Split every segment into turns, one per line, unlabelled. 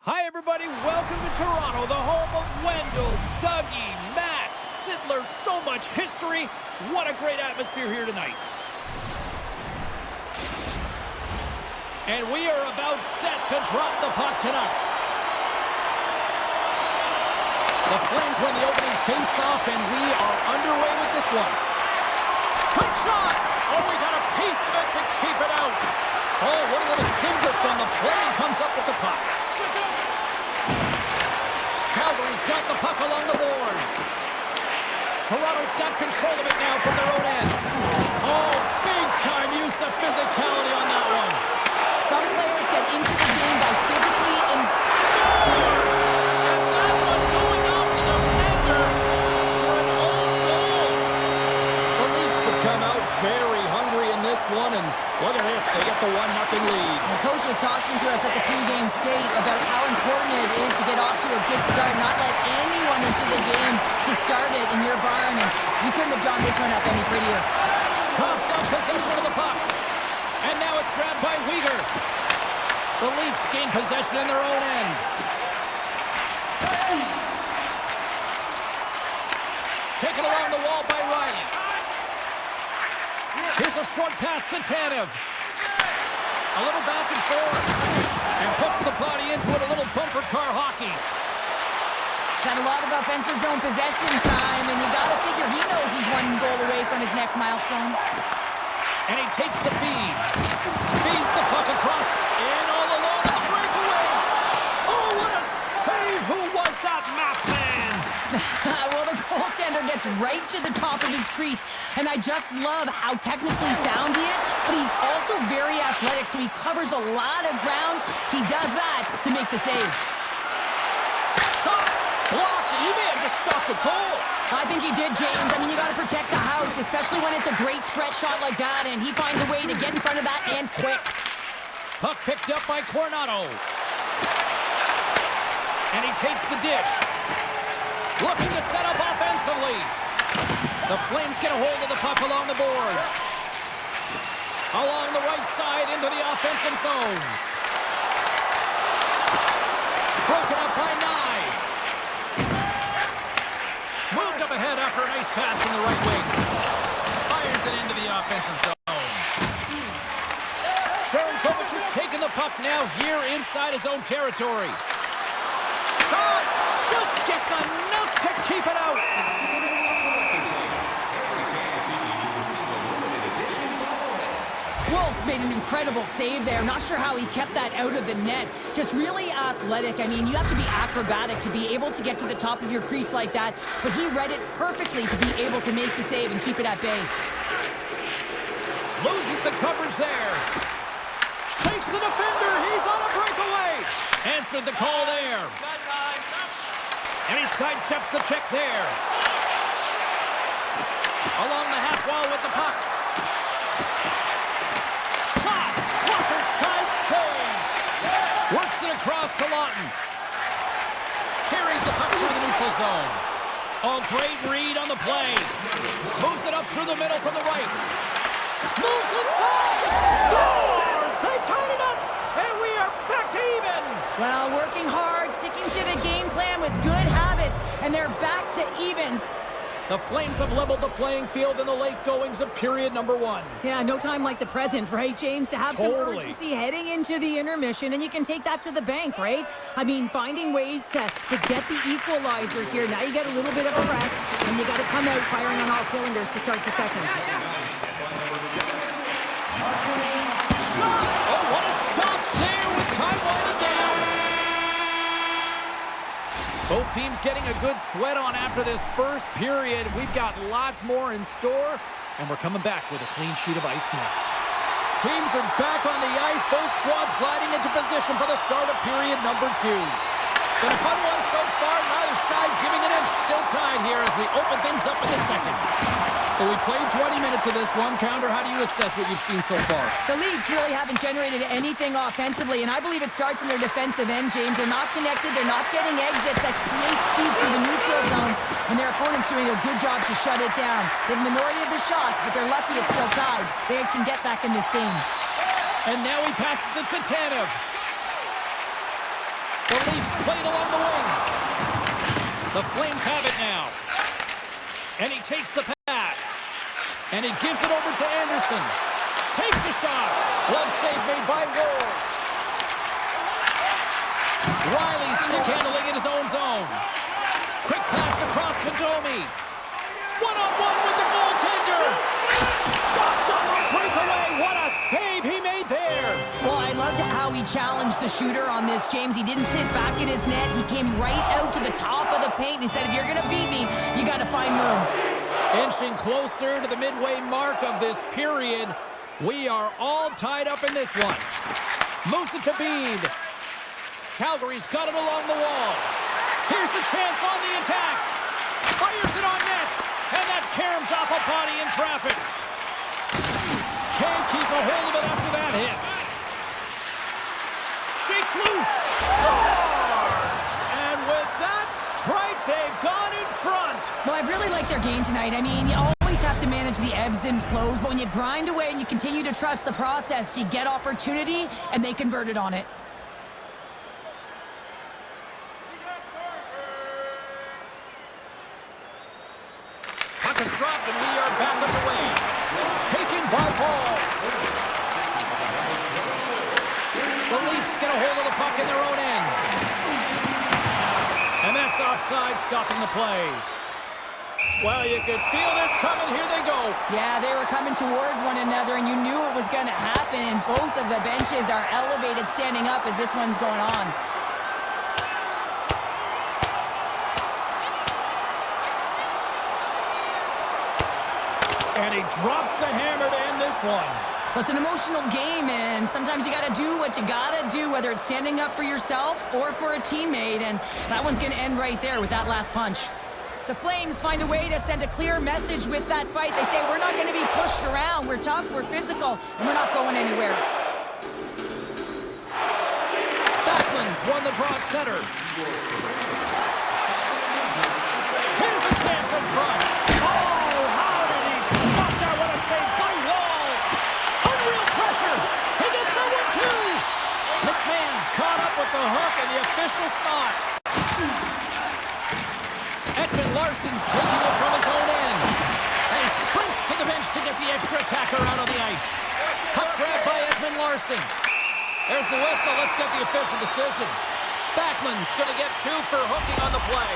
Hi, everybody. Welcome to Toronto, the home of Wendell, Dougie, Matt, Sittler. So much history. What a great atmosphere here tonight. And we are about set to drop the puck tonight. The Flames win the opening face-off, and we are underway with this one. Quick shot! Oh, we got a piece of it to keep it out. Oh, what a little skin lift on the play. Comes up with the puck. Calgary's got the puck along the boards. Toronto's got control of it now from their own end. Oh, big-time use of physicality on that one.
Some players get into the game by physically and
Scores! And that one going off the defender for an own goal. The Leafs have come out very hungry in this one, and look at this. They get the 1-0 lead.
the coach was talking to us at the pregame skate about how important it is to get off to a good start, not let anyone into the game to start it in your barn, and you couldn't have drawn this one up any prettier.
Cuffs on possession of the puck. And now it's grabbed by Weegar. The Leafs gain possession in their own end. Taken along the wall by Riley. Here's a short pass to Tanev. A little back and forth. And puts the body into it, a little bumper car hockey.
Got a lot of offensive zone possession time, and you got to figure he knows he's one goal away from his next milestone.
And he takes the feed. Feeds the puck across. In all alone on the breakaway. Oh, what a save. Who was that masked man?
Well, the goaltender gets right to the top of his crease, and I just love how technically sound he is, but he's also very athletic, so he covers a lot of ground. He does that to make the save.
Shot. Blocked. You may have just stopped the goal.
I think he did, James. I mean, you got to protect the house, especially when it's a great threat shot like that, and he finds a way to get in front of that and quick.
Puck picked up by Coronado. And he takes the dish. Looking to set up offensively. The Flames get a hold of the puck along the boards. Along the right side into the offensive zone. Broken up by Nyes. Moved up ahead after a nice pass from the right wing. Fires it into the offensive zone. Sharankovic has taken the puck now here inside his own territory. Shot! Just gets enough to keep it out.
Wolf's made an incredible save there. Not sure how he kept that out of the net. Just really athletic. I mean, you have to be acrobatic to be able to get to the top of your crease like that, but he read it perfectly to be able to make the save and keep it at bay.
Loses the coverage there. Takes the defender. He's on a breakaway. Answered the call there. And he sidesteps the check there. Along the half wall with the puck. Shot! Walker side save! Works it across to Lawton. Carries the puck through the neutral zone. Oh, great read on the play. Moves it up through the middle from the right. Moves inside! Scores! They tied it up! And we are back to even!
Well, working hard, sticking to the game plan with good habits, and they're back to evens.
The Flames have leveled the playing field in the late goings of period number 1.
Yeah, no time like the present, right, James? To have some
Totally.
urgency heading into the intermission, and you can take that to the bank, right? I mean, finding ways to get the equalizer here. Now you get a little bit of a press, and you got to come out firing on all cylinders to start the second.
Oh, what a stop there with time winding down. Both teams getting a good sweat on after this first period. We've got lots more in store, and we're coming back with a clean sheet of ice next. Teams are back on the ice. Both squads gliding into position for the start of period number 2. Been a fun one so far. Neither side giving an inch. Still tied here as we open things up in the second. So we played 20 minutes of this one. Pounder, how do you assess what you've seen so far?
The Leafs really haven't generated anything offensively, and I believe it starts in their defensive end, James. They're not connected. They're not getting exits that create speed through the neutral zone, and their opponent's doing a good job to shut it down. They have the minority of the shots, but they're lucky it's still tied. They can get back in this game.
And now he passes it to Tanev. The Leafs played along the wing. The Flames have it now. And he takes the pass. And he gives it over to Anderson. Takes a shot. Glove save made by Ward. Riley stick handling in his own zone. Quick pass across to Domi. One-on-one with the goaltender. Stopped on the breakaway. What a save he made there.
Well, I loved how he challenged the shooter on this, James. He didn't sit back in his net. He came right out to the top of the paint and said, if you're going to beat me, you got to find room.
Inching closer to the midway mark of this period. We are all tied up in this one. Moves it to Bede. Calgary's got it along the wall. Here's a chance on the attack. Fires it on net. And that caroms off a body in traffic. Can't keep a hold of it after that hit. Shakes loose. Scores! And with that strike, they've gone in front.
Well, I've really liked their game tonight. I mean, you always have to manage the ebbs and flows, but when you grind away and you continue to trust the process, you get opportunity, and they converted on it.
Puck is dropped, and we are back underway. Taken by Paul. The Leafs get a hold of the puck in their own end. And that's offside, stopping the play. Well, you could feel this coming. Here they go.
Yeah, they were coming towards one another, and you knew it was going to happen, and both of the benches are elevated, standing up as this one's going on.
And he drops the hammer to end this one.
Well, it's an emotional game, and sometimes you got to do what you got to do, whether it's standing up for yourself or for a teammate, and that one's going to end right there with that last punch. The Flames find a way to send a clear message with that fight. They say, we're not going to be pushed around. We're tough, we're physical, and we're not going anywhere.
Backlund's won the draw at center. Here's a chance in front. Oh, how did he stop that? What a save by Wall. Unreal pressure. He gets that one too. McMahon's caught up with the hook, and the official saw it. Edmund Larson's taking it from his own end. And he sprints to the bench to get the extra attacker out on the ice. Puck grab by Edmund Larson. There's the whistle. Let's get the official decision. Backlund's going to get 2 for hooking on the play.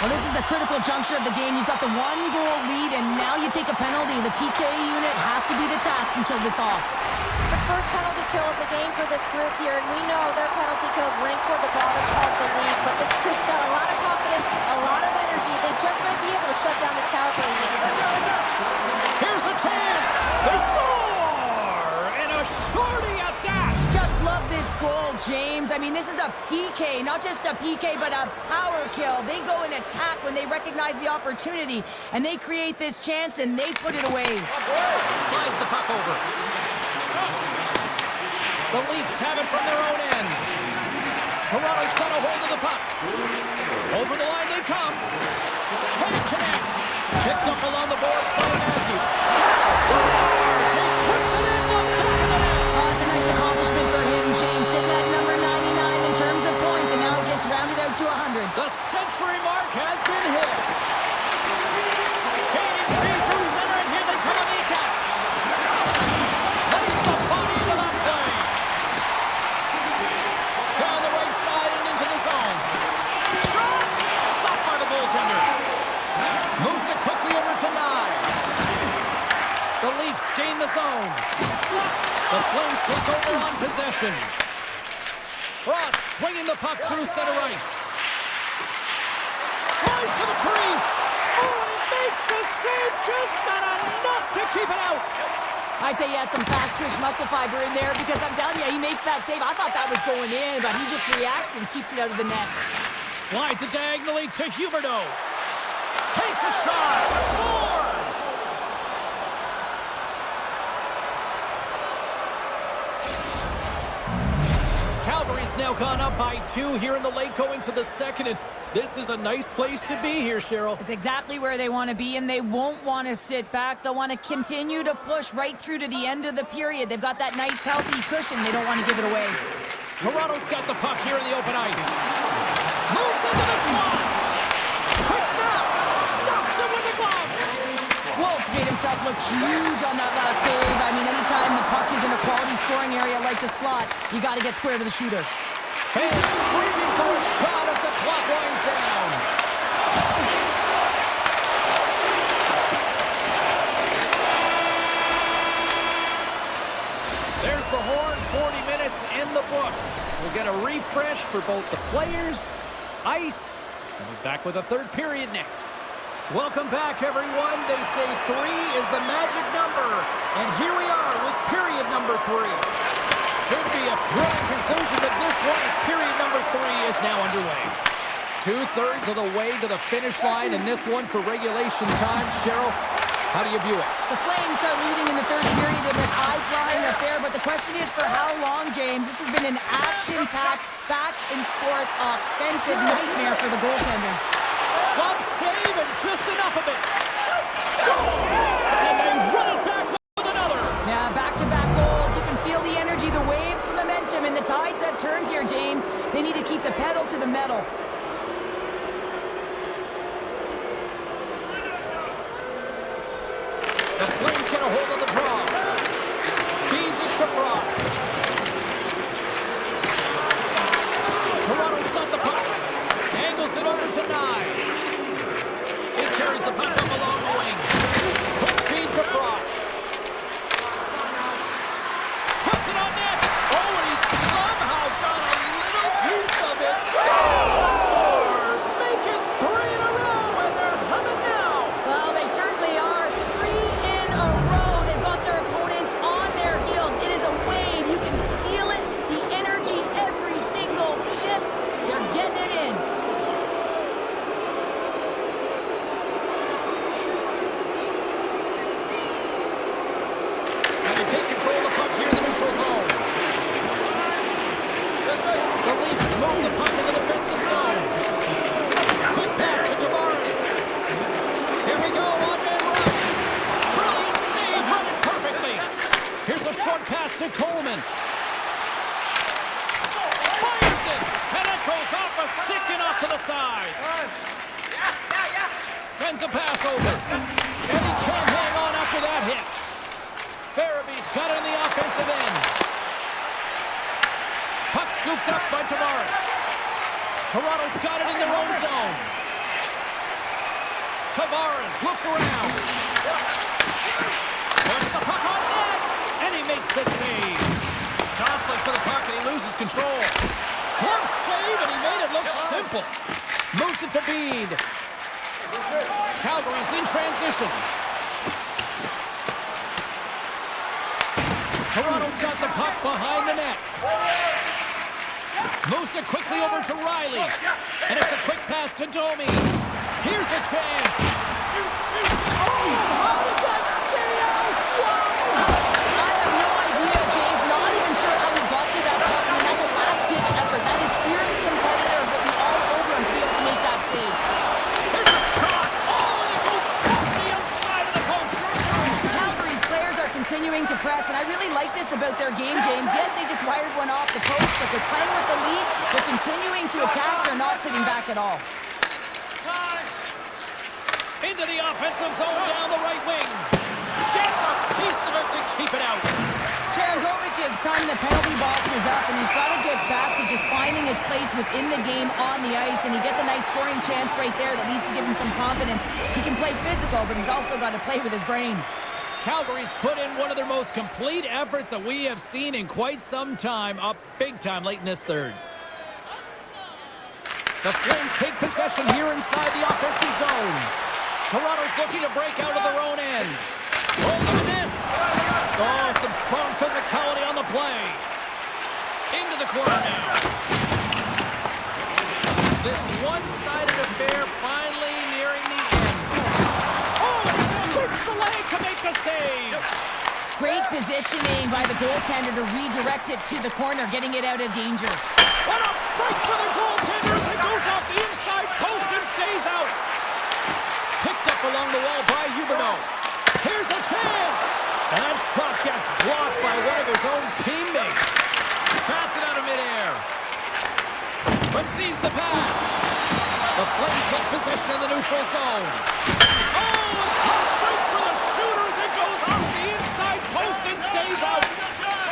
Well, this is a critical juncture of the game. You've got the 1-goal lead, and now you take a penalty. The PK unit has to be the task and kill this off.
The first penalty kill of the game for this group here, and we know their penalty kills rank toward the bottom of the league, but this group's got a lot of confidence, a lot of energy. They just might be able to shut down this power play unit.
Here's a chance. They score! And a shorty at that.
Just love this goal, James. I mean, this is a PK, not just a PK, but a power kill. They go and attack when they recognize the opportunity, and they create this chance, and they put it away.
Slides the puck over. The Leafs have it from their own end. Toronto's got a hold of the puck. Over the line they come. Can't connect. Picked up along the boards by Matthews. Scores! He puts it in the back of the net.
Oh, it's a nice accomplishment for him, James. Sitting at number 99 in terms of points, and now it gets rounded out to 100.
The century mark has been hit. Gaining speed through center, and here they come on the attack. Lays the body into that play. Down the right side and into the zone. Shot! Stopped by the goaltender. Moves it quickly over to Knies. The Leafs gain the zone. The Flames take over on possession. Frost swinging the puck through center ice. Drives to the crease. Oh, and he makes the save, just not enough to keep it out.
I'd say he has some fast twitch muscle fiber in there, because I'm telling you, he makes that save. I thought that was going in, but he just reacts and keeps it out of the net.
Slides it diagonally to Huberdeau. Takes a shot. Scores! Calgary's now gone up by 2 here in the late going to the second, and this is a nice place to be here, Cheryl.
It's exactly where they want to be, and they won't want to sit back. They'll want to continue to push right through to the end of the period. They've got that nice, healthy cushion. They don't want to give it away.
Toronto's got the puck here in the open ice. Moves into the slot. Quick snap. Stops him with the glove.
Wolf made himself look huge on that last save. I mean, anytime the puck is in a quality scoring area like the slot, you got to get square to the shooter.
Fans screaming for a shot as the clock winds down. There's the horn. 40 minutes in the books. We'll get a refresh for both the players, ice, and we're back with a third period next. Welcome back, everyone. They say 3 is the magic number. And here we are with period number 3. Should be a thrilling conclusion that this one as period number 3 is now underway. 2/3 of the way to the finish line in this one for regulation time. Cheryl, how do you view it?
The Flames are leading in the third period in this high-flying affair, but the question is for how long, James? This has been an action-packed, back-and-forth offensive nightmare for the goaltenders.
Love save and just enough of it. Scores! And they run it back with another.
Yeah, back-to-back goals. You can feel the energy, the wave, the momentum, and the tides have turned here, James. They need to keep the pedal to the metal.
The Flames get a hold of the draw. Feeds it to Frost. Toronto's got the puck. Angles it over to Knives. He carries the puck up along the wing. Quick feed to Frost. Puts it on net. Oh, and he somehow got a little piece of it. Scores! Make it 3 in a row, and they're humming now.
Well, they certainly are. 3 in a row. They've got their opponents on their heels. It is a wave. You can feel it. The energy every single shift. They're getting it in.
And they take control of the puck here in the neutral zone. The Leafs move the puck in the defensive zone. Quick pass to Tavares. Here we go, one-man rush. Brilliant save, run it perfectly. Here's a short pass to Coleman. Fires it, and it goes off a stick and off to the side. Sends a pass over. And he can't hang on after that hit. Farabee's got it in the offensive end. Puck scooped up by Tavares. Toronto's got it in their own zone. Tavares looks around. Puts the puck on net. And he makes the save. Jostling for the puck and he loses control. Glove save and he made it look simple. Moves it to Bede. Calgary's in transition. Toronto's got the puck behind the net. Moves it quickly over to Riley. And it's a quick pass to Domi. Here's a chance. Oh, how did that stay out? Wow!
I have no idea, James. Not even sure how he got to that puck. I mean, that's a last-ditch effort. That is fierce competitor, but be all over him to be able to make that save.
Here's a shot. Oh, and it goes off the outside of the post.
Calgary's players are continuing to press, and I really like this about their game, James. Yes, they just wired one off the post, but they're playing with the lead. They're continuing to attack. They're not sitting back at all.
Into the offensive zone down the right wing. Gets a piece of it to keep it out.
Cherangovic's time in the penalty box is up, and he's got to get back to just finding his place within the game on the ice, and he gets a nice scoring chance right there that needs to give him some confidence. He can play physical, but he's also got to play with his brain.
Calgary's put in one of their most complete efforts that we have seen in quite some time, up big time late in this third. The Flames take possession here inside the offensive zone. Toronto's looking to break out of their own end. Oh, look at this. Oh, some strong physicality on the play. Into the corner now. This one-sided affair finally nearing the end. Oh, and he slips the leg to make the save.
Great positioning by the goaltender to redirect it to the corner, getting it out of danger.
What a break for the goaltenders. It goes off the inside post and stays out. Picked up along the wall by Huberdeau. Here's a chance. And that shot gets blocked by one of his own teammates. Bats it out of midair. Receives the pass. Flames take possession in the neutral zone. Oh, tough break for the shooters. It goes off the inside post and stays out.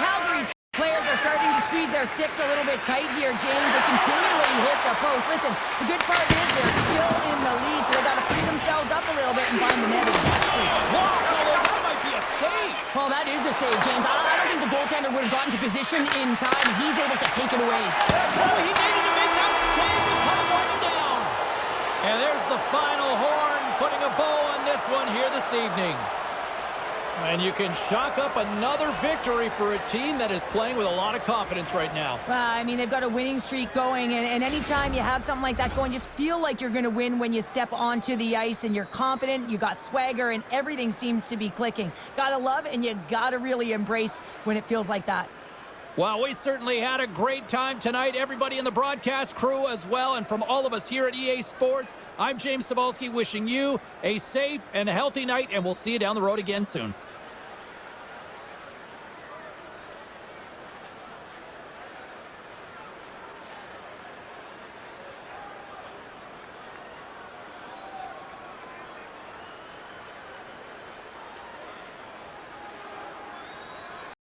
Calgary's players are starting to squeeze their sticks a little bit tight here, James. They continually hit the post. Listen, the good part is they're still in the lead, so they've got to free themselves up a little bit and find the net.
Blocked, although that might be a save.
Well, that is a save, James. I don't think the goaltender would have gotten to position in time. He's able to take it away.
Oh, he needed to make that save with time winding down. And there's the final horn, putting a bow on this one here this evening. And you can chalk up another victory for a team that is playing with a lot of confidence right now.
I mean, they've got a winning streak going, and anytime you have something like that going, just feel like you're going to win when you step onto the ice and you're confident, you got swagger, and everything seems to be clicking. Gotta love and you gotta really embrace when it feels like that.
Well, we certainly had a great time tonight. Everybody in the broadcast crew as well. And from all of us here at EA Sports, I'm James Cebulski wishing you a safe and healthy night, and we'll see you down the road again soon.